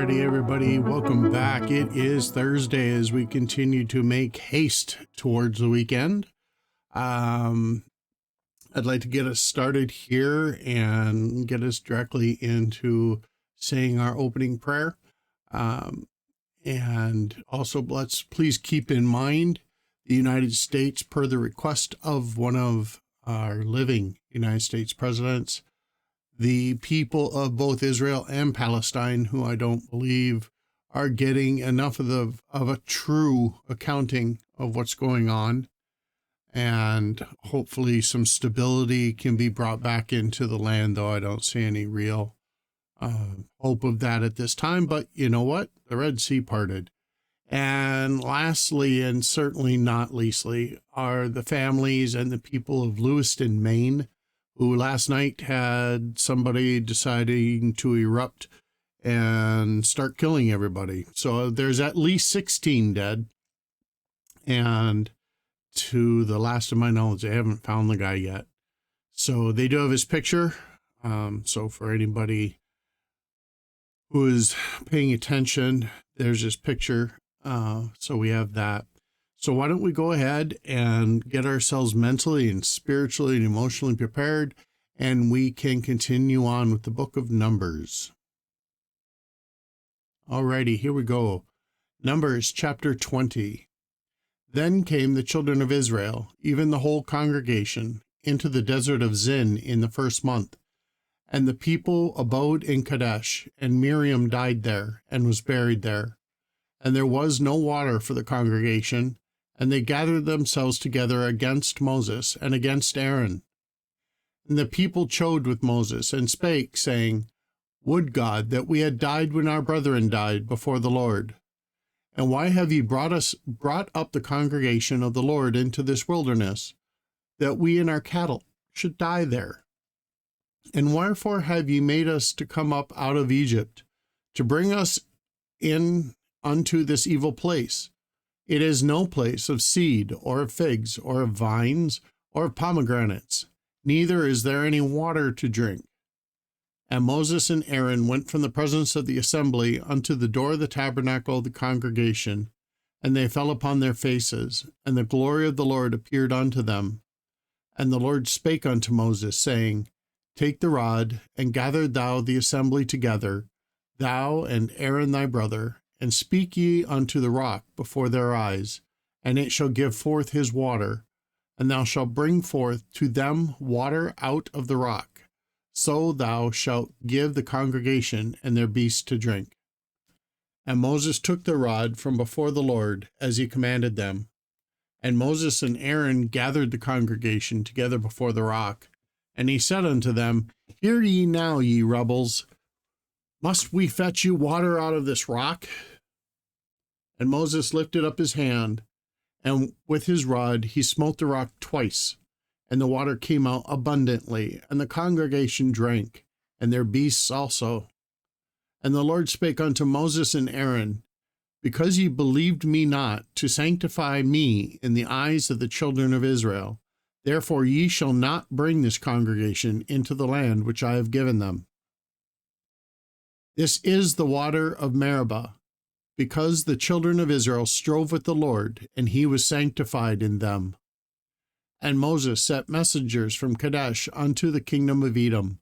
Alrighty, everybody, welcome back. It is Thursday as we continue to make haste towards the weekend. I'd like to get us started here and get us directly into saying our opening prayer. And also, let's please keep in mind the United States, per the request of one of our living United States presidents, the people of both Israel and Palestine, who I don't believe are getting enough of a true accounting of what's going on. And hopefully some stability can be brought back into the land, though I don't see any real hope of that at this time. But you know what? The Red Sea parted. And lastly, and certainly not leastly, are the families and the people of Lewiston, Maine, who last night had somebody deciding to erupt and start killing everybody. So there's at least 16 dead. And to the last of my knowledge, they haven't found the guy yet. So they do have his picture. So for anybody who is paying attention, there's his picture. So we have that. So why don't we go ahead and get ourselves mentally and spiritually and emotionally prepared, and we can continue on with the book of Numbers. Alrighty, here we go. Numbers chapter 20. Then came the children of Israel, even the whole congregation, into the desert of Zin in the first month. And the people abode in Kadesh, and Miriam died there and was buried there. And there was no water for the congregation, and they gathered themselves together against Moses and against Aaron. And the people chode with Moses and spake, saying, Would God that we had died when our brethren died before the Lord. And why have ye brought up the congregation of the Lord into this wilderness, that we and our cattle should die there? And wherefore have ye made us to come up out of Egypt, to bring us in unto this evil place? It is no place of seed, or of figs, or of vines, or of pomegranates, neither is there any water to drink. And Moses and Aaron went from the presence of the assembly unto the door of the tabernacle of the congregation, and they fell upon their faces, and the glory of the Lord appeared unto them. And the Lord spake unto Moses, saying, Take the rod, and gather thou the assembly together, thou and Aaron thy brother, and speak ye unto the rock before their eyes, and it shall give forth his water, and thou shalt bring forth to them water out of the rock. So thou shalt give the congregation and their beasts to drink. And Moses took the rod from before the Lord, as he commanded them. And Moses and Aaron gathered the congregation together before the rock. And he said unto them, Hear ye now, ye rebels, must we fetch you water out of this rock? And Moses lifted up his hand, and with his rod he smote the rock twice, and the water came out abundantly, and the congregation drank, and their beasts also. And the Lord spake unto Moses and Aaron, Because ye believed me not to sanctify me in the eyes of the children of Israel, therefore ye shall not bring this congregation into the land which I have given them. This is the water of Meribah, because the children of Israel strove with the Lord, and he was sanctified in them. And Moses sent messengers from Kadesh unto the kingdom of Edom.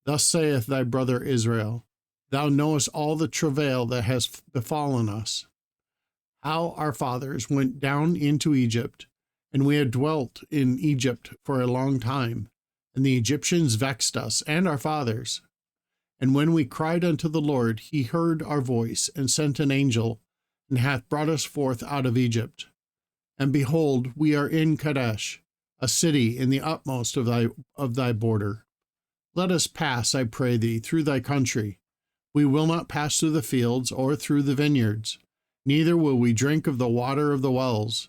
Thus saith thy brother Israel, Thou knowest all the travail that has befallen us, how our fathers went down into Egypt, and we had dwelt in Egypt for a long time, and the Egyptians vexed us and our fathers. And when we cried unto the Lord, he heard our voice, and sent an angel, and hath brought us forth out of Egypt. And behold, we are in Kadesh, a city in the utmost of thy border. Let us pass, I pray thee, through thy country. We will not pass through the fields, or through the vineyards, neither will we drink of the water of the wells.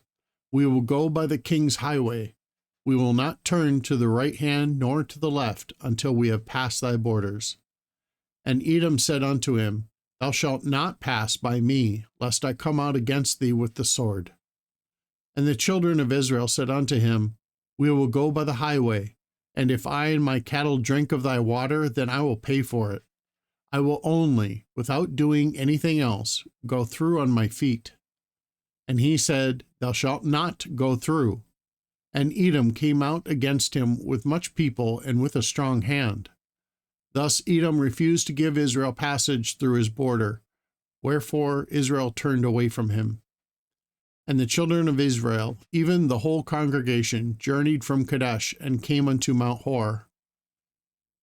We will go by the king's highway. We will not turn to the right hand nor to the left until we have passed thy borders. And Edom said unto him, Thou shalt not pass by me, lest I come out against thee with the sword. And the children of Israel said unto him, We will go by the highway, and if I and my cattle drink of thy water, then I will pay for it. I will only, without doing anything else, go through on my feet. And he said, Thou shalt not go through. And Edom came out against him with much people and with a strong hand. Thus Edom refused to give Israel passage through his border, wherefore Israel turned away from him. And the children of Israel, even the whole congregation, journeyed from Kadesh and came unto Mount Hor.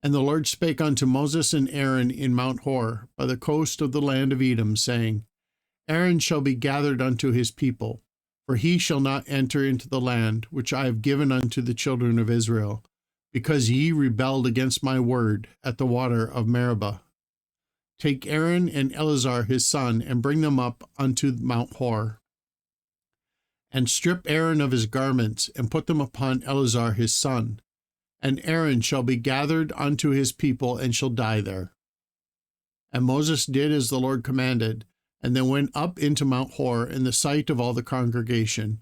And the Lord spake unto Moses and Aaron in Mount Hor, by the coast of the land of Edom, saying, Aaron shall be gathered unto his people, for he shall not enter into the land which I have given unto the children of Israel, because ye rebelled against my word at the water of Meribah. Take Aaron and Eleazar his son, and bring them up unto Mount Hor. And strip Aaron of his garments, and put them upon Eleazar his son. And Aaron shall be gathered unto his people, and shall die there. And Moses did as the Lord commanded, and then went up into Mount Hor in the sight of all the congregation.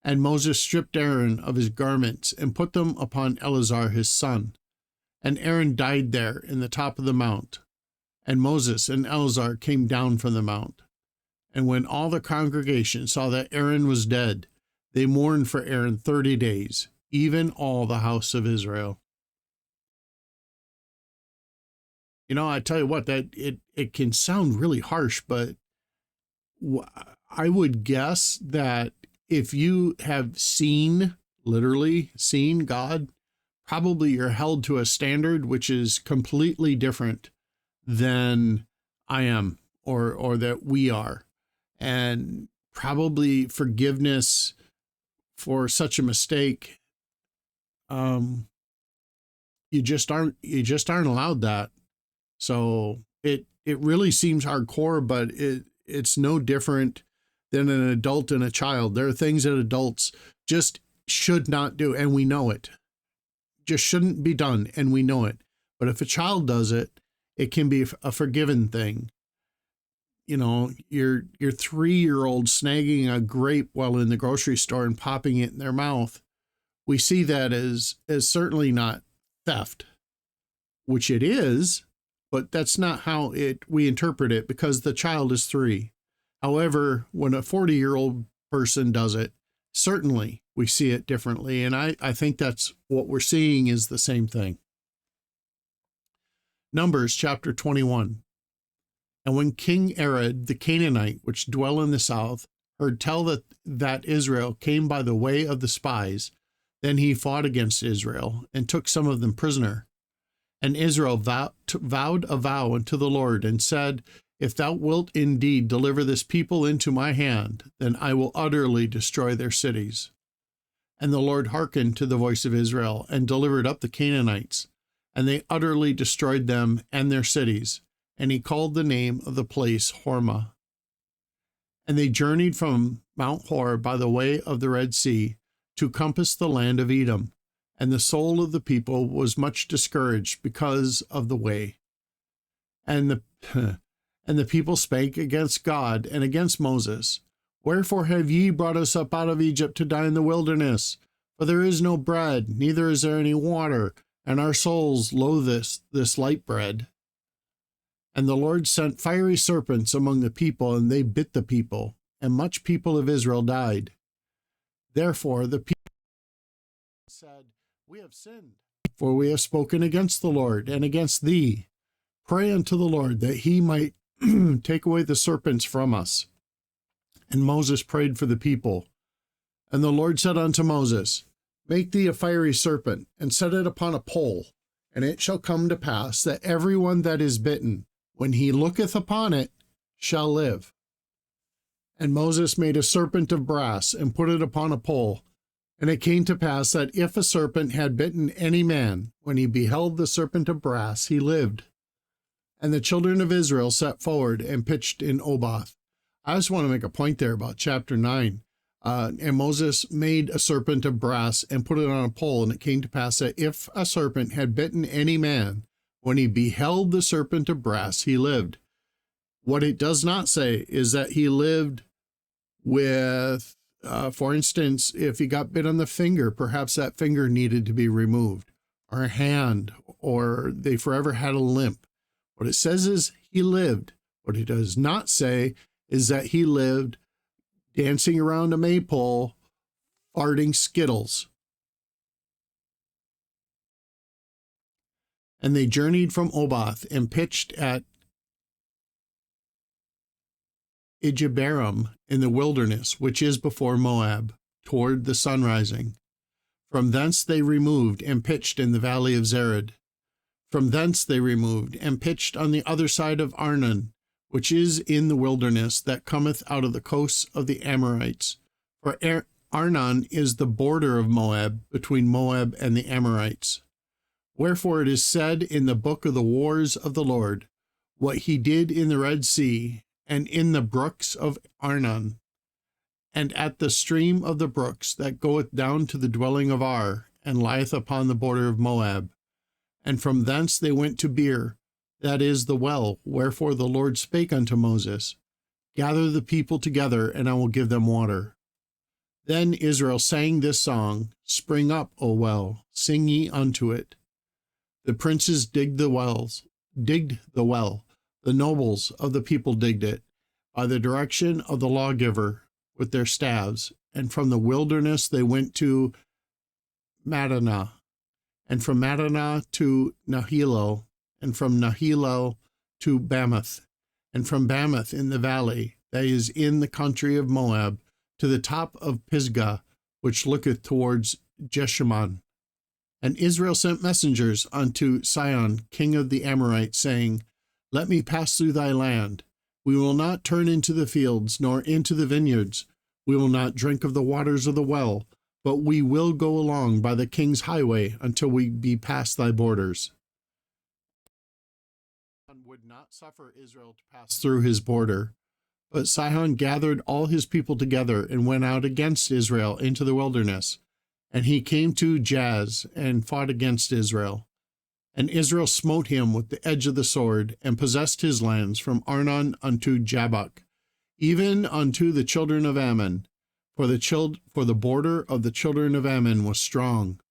And Moses stripped Aaron of his garments, and put them upon Eleazar his son. And Aaron died there in the top of the mount. And Moses and Eleazar came down from the mount. And when all the congregation saw that Aaron was dead, they mourned for Aaron 30 days, even all the house of Israel. You know, I tell you what, that it can sound really harsh, but I would guess that if you have literally seen God, probably you're held to a standard which is completely different than I am or that we are. And probably forgiveness for such a mistake, you just aren't allowed that. So it really seems hardcore, but it's no different than an adult and a child. There are things that adults just should not do, and we know it. Just shouldn't be done, and we know it. But if a child does it, it can be a forgiven thing. You know, your 3-year-old snagging a grape while in the grocery store and popping it in their mouth. We see that as certainly not theft, which it is, but that's not how we interpret it, because the child is 3. However, when a 40-year-old person does it, certainly we see it differently. And I think that's what we're seeing is the same thing. Numbers chapter 21. And when King Arad, the Canaanite, which dwell in the south, heard tell that Israel came by the way of the spies, then he fought against Israel, and took some of them prisoner. And Israel vowed a vow unto the Lord, and said, If thou wilt indeed deliver this people into my hand, then I will utterly destroy their cities. And the Lord hearkened to the voice of Israel, and delivered up the Canaanites, and they utterly destroyed them and their cities. And he called the name of the place Hormah. And they journeyed from Mount Hor by the way of the Red Sea to compass the land of Edom. And the soul of the people was much discouraged because of the way. And the people spake against God and against Moses. Wherefore have ye brought us up out of Egypt to die in the wilderness? For there is no bread, neither is there any water, and our souls loathe this light bread. And the Lord sent fiery serpents among the people, and they bit the people, and much people of Israel died. Therefore the people said, We have sinned, for we have spoken against the Lord and against thee. Pray unto the Lord that he might take away the serpents from us. And Moses prayed for the people. And the Lord said unto Moses, Make thee a fiery serpent, and set it upon a pole, and it shall come to pass that every one that is bitten, when he looketh upon it, shall live. And Moses made a serpent of brass, and put it upon a pole. And it came to pass that if a serpent had bitten any man, when he beheld the serpent of brass, he lived. And the children of Israel set forward and pitched in Oboth. I just want to make a point there about chapter 9. And Moses made a serpent of brass and put it on a pole. And it came to pass that if a serpent had bitten any man, when he beheld the serpent of brass, he lived. What it does not say is that he lived with, for instance, if he got bit on the finger, perhaps that finger needed to be removed, or a hand, or they forever had a limp. What it says is he lived. What it does not say is that he lived dancing around a maypole, farting Skittles. And they journeyed from Oboth and pitched at Ijeberam in the wilderness, which is before Moab, toward the sunrising. From thence they removed and pitched in the valley of Zered. From thence they removed and pitched on the other side of Arnon, which is in the wilderness that cometh out of the coasts of the Amorites. For Arnon is the border of Moab, between Moab and the Amorites. Wherefore it is said in the book of the wars of the Lord, what he did in the Red Sea, and in the brooks of Arnon, and at the stream of the brooks that goeth down to the dwelling of Ar, and lieth upon the border of Moab. And from thence they went to Beer, that is the well, wherefore the Lord spake unto Moses, Gather the people together, and I will give them water. Then Israel sang this song, Spring up, O well, sing ye unto it. The princes digged the well, the nobles of the people digged it, by the direction of the lawgiver with their staves, and from the wilderness they went to Madonah, and from Madonah to Nahilo, and from Nahilo to Bamoth, and from Bamoth in the valley, that is in the country of Moab, to the top of Pisgah, which looketh towards Jeshimon. And Israel sent messengers unto Sihon, king of the Amorites, saying, Let me pass through thy land. We will not turn into the fields, nor into the vineyards. We will not drink of the waters of the well, but we will go along by the king's highway until we be past thy borders. Sihon would not suffer Israel to pass through his border. But Sihon gathered all his people together and went out against Israel into the wilderness. And he came to Jaz and fought against Israel. And Israel smote him with the edge of the sword, and possessed his lands from Arnon unto Jabbok, even unto the children of Ammon, for the border of the children of Ammon was strong.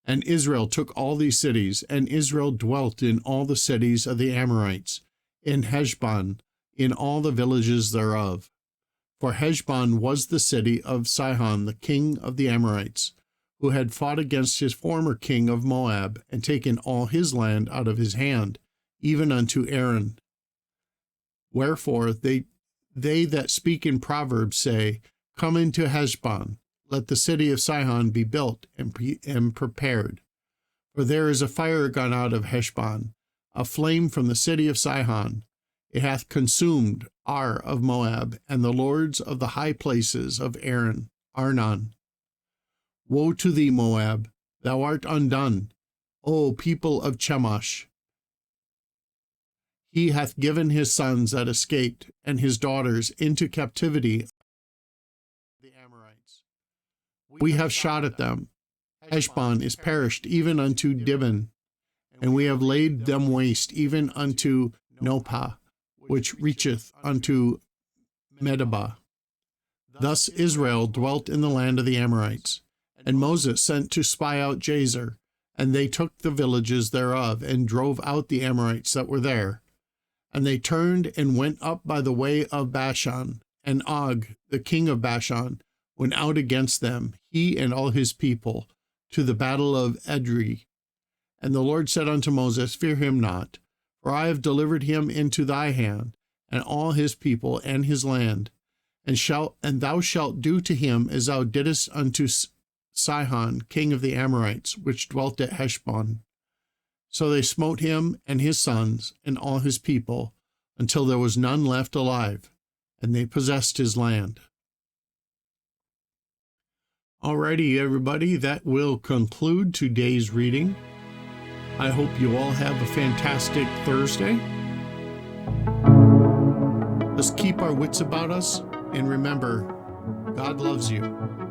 And Israel took all these cities, and Israel dwelt in all the cities of the Amorites, in Heshbon, in all the villages thereof. For Heshbon was the city of Sihon, the king of the Amorites, who had fought against his former king of Moab, and taken all his land out of his hand, even unto Aaron. Wherefore they that speak in Proverbs say, Come into Heshbon, let the city of Sihon be built and prepared. For there is a fire gone out of Heshbon, a flame from the city of Sihon. It hath consumed Ar of Moab, and the lords of the high places of Arnon. Woe to thee, Moab! Thou art undone, O people of Chemosh! He hath given his sons that escaped, and his daughters into captivity. The Amorites. We have shot at them. Heshbon is perished even unto Dibon, and we have laid them waste even unto Nopah, which reacheth unto Medeba. Thus Israel dwelt in the land of the Amorites. And Moses sent to spy out Jazer, and they took the villages thereof, and drove out the Amorites that were there. And they turned and went up by the way of Bashan, and Og, the king of Bashan, went out against them, he and all his people, to the battle of Edrei. And the Lord said unto Moses, Fear him not, for I have delivered him into thy hand, and all his people and his land, and thou shalt do to him as thou didst unto Sihon, king of the Amorites, which dwelt at Heshbon. So they smote him and his sons and all his people, until there was none left alive, and they possessed his land. Alrighty, everybody, that will conclude today's reading. I hope you all have a fantastic Thursday. Let's keep our wits about us, and remember, God loves you.